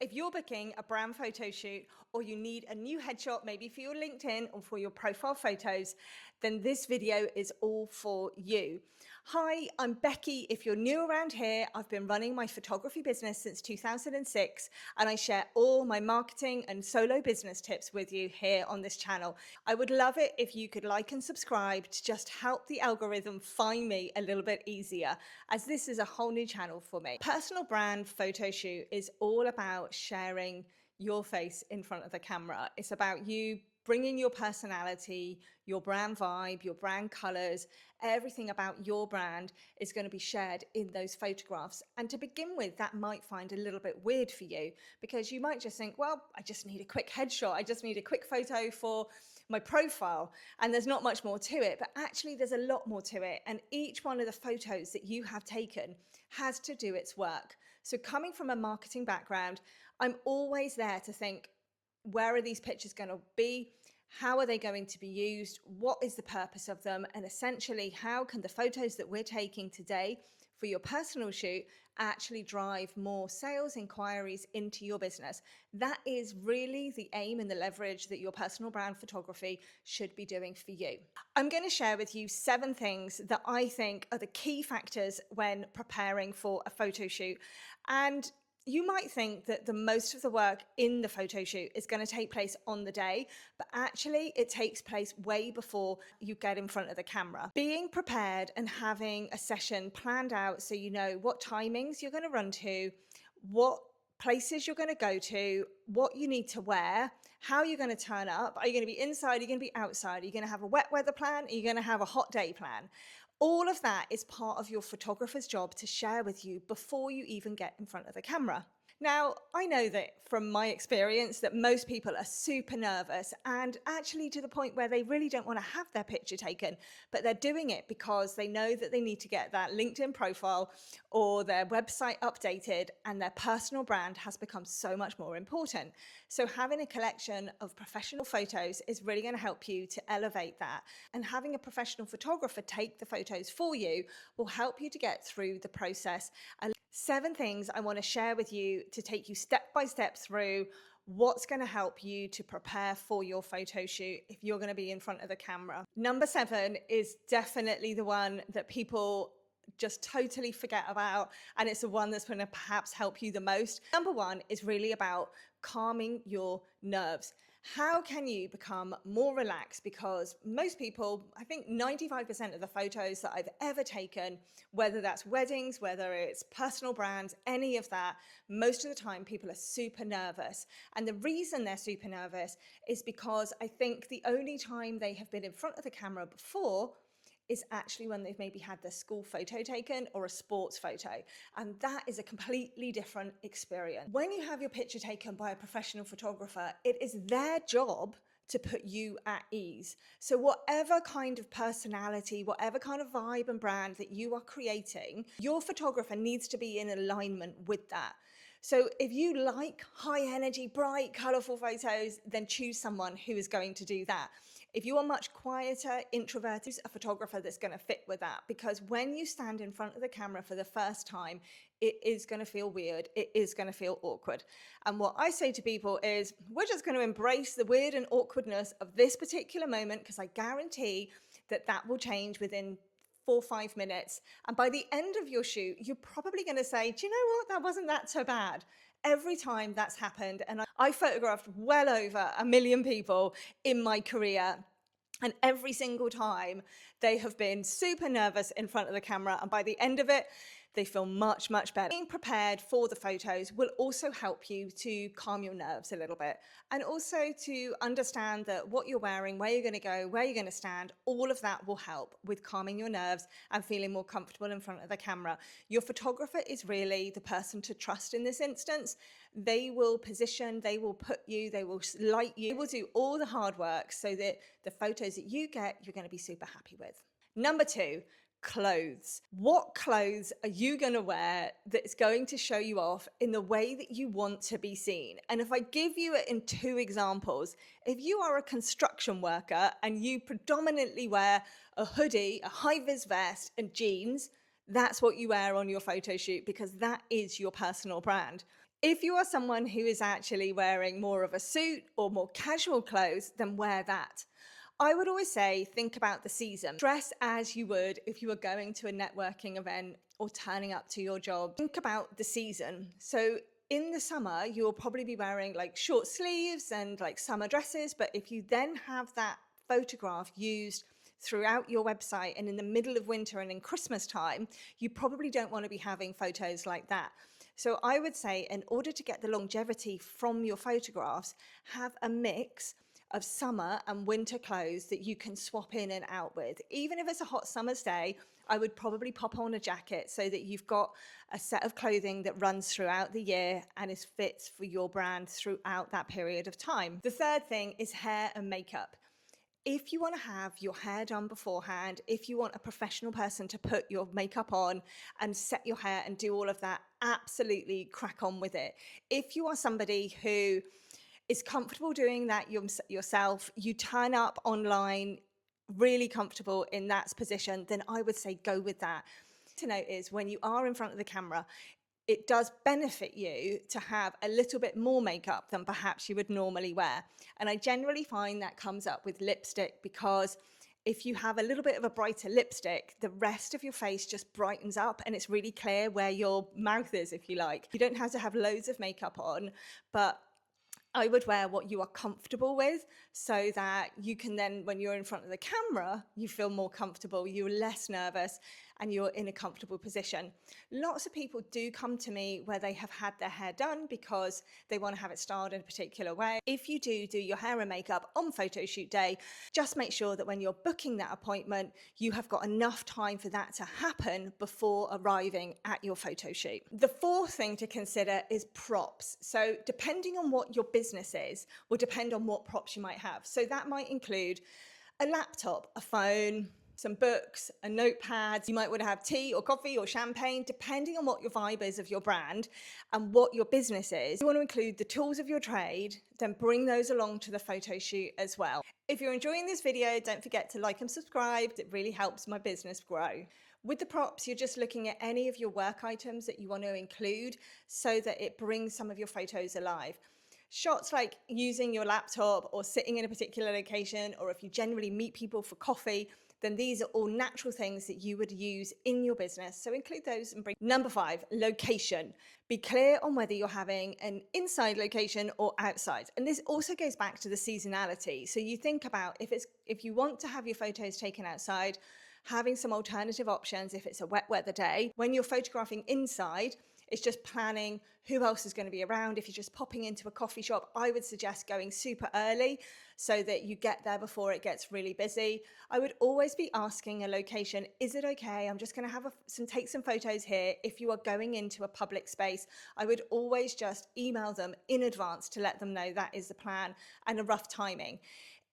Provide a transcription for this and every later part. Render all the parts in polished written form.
If you're booking a brand photo shoot or you need a new headshot, maybe for your LinkedIn or for your profile photos, then this video is all for you. Hi, I'm Becky. If you're new around here, I've been running my photography business since 2006, and I share all my marketing and solo business tips with you here on this channel. I would love it if you could like and subscribe to just help the algorithm find me a little bit easier, as this is a whole new channel for me. Personal brand photo shoot is all about sharing your face in front of the camera. It's about you bringing your personality, your brand vibe, your brand colors, everything about your brand is going to be shared in those photographs. And to begin with, that might find a little bit weird for you because you might just think, well, I just need a quick headshot. I just need a quick photo for my profile, and there's not much more to it. But actually there's a lot more to it, and each one of the photos that you have taken has to do its work. So coming from a marketing background, I'm always there to think, where are these pictures going to be? How are they going to be used? What is the purpose of them? And essentially, how can the photos that we're taking today for your personal shoot actually drive more sales inquiries into your business? That is really the aim and the leverage that your personal brand photography should be doing for you. I'm going to share with you 7 things that I think are the key factors when preparing for a photo shoot. And you might think that the most of the work in the photo shoot is going to take place on the day, but actually it takes place way before you get in front of the camera. Being prepared and having a session planned out so you know what timings you're going to run to, what places you're going to go to, what you need to wear, how you're going to turn up. Are you going to be inside? Are you going to be outside? Are you going to have a wet weather plan? Are you going to have a hot day plan? All of that is part of your photographer's job to share with you before you even get in front of the camera. Now, I know that from my experience that most people are super nervous, and actually to the point where they really don't want to have their picture taken, but they're doing it because they know that they need to get that LinkedIn profile or their website updated, and their personal brand has become so much more important. So having a collection of professional photos is really going to help you to elevate that, and having a professional photographer take the photos for you will help you to get through the process. 7 things I want to share with you to take you step by step through what's going to help you to prepare for your photo shoot if you're going to be in front of the camera. Number 7 is definitely the one that people just totally forget about, and it's the one that's going to perhaps help you the most. Number 1 is really about calming your nerves. How can you become more relaxed? Because most people, I think 95% of the photos that I've ever taken, whether that's weddings, whether it's personal brands, any of that, most of the time people are super nervous. And the reason they're super nervous is because I think the only time they have been in front of the camera before is actually when they've maybe had their school photo taken or a sports photo. And that is a completely different experience. When you have your picture taken by a professional photographer, it is their job to put you at ease. So whatever kind of personality, whatever kind of vibe and brand that you are creating, your photographer needs to be in alignment with that. So if you like high energy, bright, colorful photos, then choose someone who is going to do that. If you are much quieter, introverted, choose a photographer that's going to fit with that, because when you stand in front of the camera for the first time, it is going to feel weird. It is going to feel awkward. And what I say to people is, we're just going to embrace the weird and awkwardness of this particular moment, because I guarantee that that will change within 4 or 5 minutes. And by the end of your shoot, you're probably going to say, do you know what? That wasn't that so bad. Every time that's happened, and I photographed well over 1 million people in my career, and every single time they have been super nervous in front of the camera, and by the end of it, they feel much, much better. Being prepared for the photos will also help you to calm your nerves a little bit, and also to understand that what you're wearing, where you're going to go, where you're going to stand, all of that will help with calming your nerves and feeling more comfortable in front of the camera. Your photographer is really the person to trust in this instance. They will position, they will put you, they will light you, they will do all the hard work so that the photos that you get, you're going to be super happy with. Number 2, clothes. What clothes are you going to wear that's going to show you off in the way that you want to be seen? And if I give you it in 2 examples, if you are a construction worker and you predominantly wear a hoodie, a high-vis vest and jeans, that's what you wear on your photo shoot, because that is your personal brand. If you are someone who is actually wearing more of a suit or more casual clothes, then wear that. I would always say, think about the season. Dress as you would if you were going to a networking event or turning up to your job. Think about the season. So in the summer, you'll probably be wearing like short sleeves and like summer dresses. But if you then have that photograph used throughout your website and in the middle of winter and in Christmas time, you probably don't want to be having photos like that. So I would say, in order to get the longevity from your photographs, have a mix of summer and winter clothes that you can swap in and out with. Even if it's a hot summer's day, I would probably pop on a jacket so that you've got a set of clothing that runs throughout the year and is fits for your brand throughout that period of time. The third thing is hair and makeup. If you want to have your hair done beforehand, if you want a professional person to put your makeup on and set your hair and do all of that, absolutely crack on with it. If you are somebody who is comfortable doing that yourself, you turn up online really comfortable in that position, then I would say go with that. To note is when you are in front of the camera, it does benefit you to have a little bit more makeup than perhaps you would normally wear. And I generally find that comes up with lipstick, because if you have a little bit of a brighter lipstick, the rest of your face just brightens up and it's really clear where your mouth is, if you like. You don't have to have loads of makeup on, but I would wear what you are comfortable with so that you can then, when you're in front of the camera, you feel more comfortable, you're less nervous, and you're in a comfortable position. Lots of people do come to me where they have had their hair done because they want to have it styled in a particular way. If you do your hair and makeup on photo shoot day, just make sure that when you're booking that appointment, you have got enough time for that to happen before arriving at your photo shoot. The fourth thing to consider is props. So depending on what your business is will depend on what props you might have. So that might include a laptop, a phone, some books, a notepad. You might want to have tea or coffee or champagne, depending on what your vibe is of your brand and what your business is. You want to include the tools of your trade, then bring those along to the photo shoot as well. If you're enjoying this video, don't forget to like and subscribe. It really helps my business grow. With the props, you're just looking at any of your work items that you want to include so that it brings some of your photos alive. Shots like using your laptop or sitting in a particular location, or if you generally meet people for coffee, then these are all natural things that you would use in your business. So include those and bring. Number 5, location. Be clear on whether you're having an inside location or outside. And this also goes back to the seasonality. So you think about if you want to have your photos taken outside, having some alternative options if it's a wet weather day. When you're photographing inside, it's just planning who else is going to be around. If you're just popping into a coffee shop, I would suggest going super early so that you get there before it gets really busy. I would always be asking a location, is it okay? I'm just going to have take some photos here. If you are going into a public space, I would always just email them in advance to let them know that is the plan and a rough timing.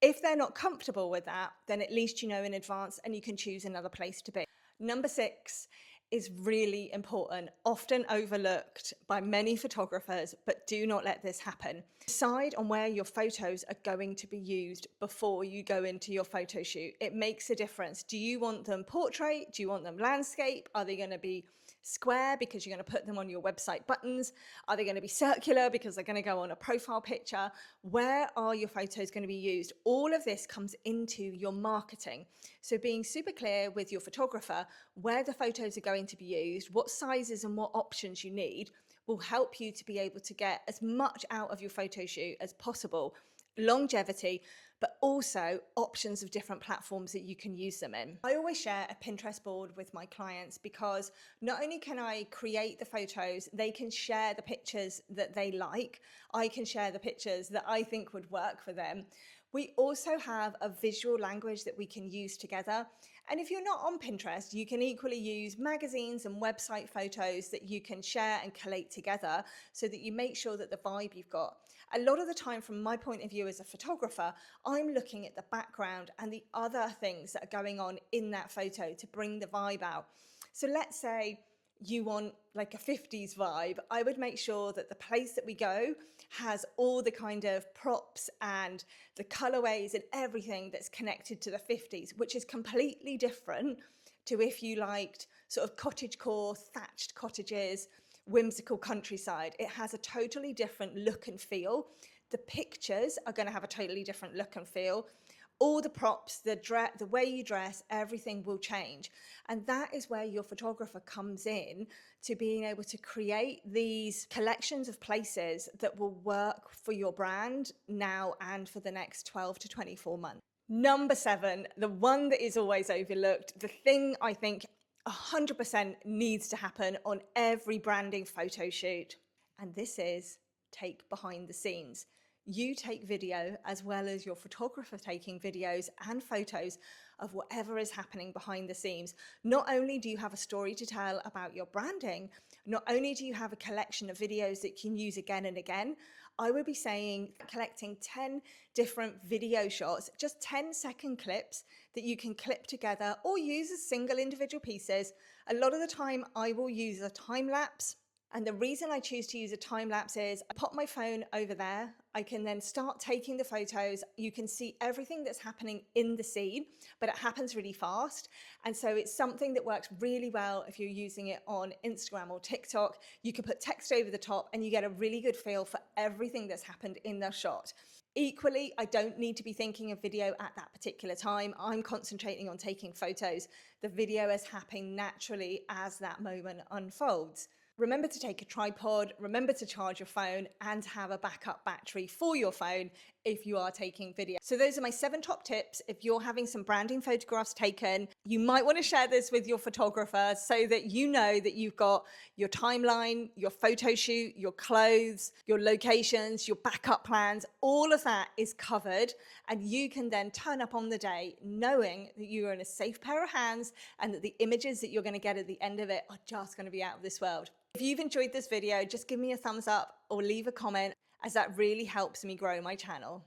If they're not comfortable with that, then at least you know in advance and you can choose another place to be. Number 6 is really important, often overlooked by many photographers, but do not let this happen. Decide on where your photos are going to be used before you go into your photo shoot. It makes a difference. Do you want them portrait? Do you want them landscape? Are they going to be square because you're going to put them on your website buttons? Are they going to be circular because they're going to go on a profile picture? Where are your photos going to be used? All of this comes into your marketing. So being super clear with your photographer where the photos are going to be used, what sizes and what options you need, will help you to be able to get as much out of your photo shoot as possible. Longevity, but also options of different platforms that you can use them in. I always share a Pinterest board with my clients because not only can I create the photos, they can share the pictures that they like. I can share the pictures that I think would work for them. We also have a visual language that we can use together. And if you're not on Pinterest, you can equally use magazines and website photos that you can share and collate together so that you make sure that the vibe you've got. A lot of the time, from my point of view as a photographer, I'm looking at the background and the other things that are going on in that photo to bring the vibe out. So let's say you want like a 50s vibe, I would make sure that the place that we go has all the kind of props and the colorways and everything that's connected to the 50s, which is completely different to if you liked sort of cottagecore, thatched cottages whimsical countryside. It has a totally different look and feel. The pictures are going to have a totally different look and feel. All the props, the way you dress, everything will change. And that is where your photographer comes in to being able to create these collections of places that will work for your brand now and for the next 12 to 24 months. Number 7, the one that is always overlooked, the thing I think 100% needs to happen on every branding photo shoot, and this is take behind the scenes. You take video as well as your photographer taking videos and photos of whatever is happening behind the scenes. Not only do you have a story to tell about your branding, not only do you have a collection of videos that you can use again and again, I would be saying collecting 10 different video shots, just 10-second clips that you can clip together or use as single individual pieces. A lot of the time I will use a time lapse. And the reason I choose to use a time lapse is I pop my phone over there. I can then start taking the photos. You can see everything that's happening in the scene, but it happens really fast. And so it's something that works really well if you're using it on Instagram or TikTok. You can put text over the top and you get a really good feel for everything that's happened in the shot. Equally, I don't need to be thinking of video at that particular time. I'm concentrating on taking photos. The video is happening naturally as that moment unfolds. Remember to take a tripod, remember to charge your phone, and have a backup battery for your phone if you are taking video. So those are my 7 top tips. If you're having some branding photographs taken, you might want to share this with your photographer so that you know that you've got your timeline, your photo shoot, your clothes, your locations, your backup plans, all of that is covered, and you can then turn up on the day knowing that you are in a safe pair of hands and that the images that you're going to get at the end of it are just going to be out of this world. If you've enjoyed this video, just give me a thumbs up or leave a comment, as that really helps me grow my channel.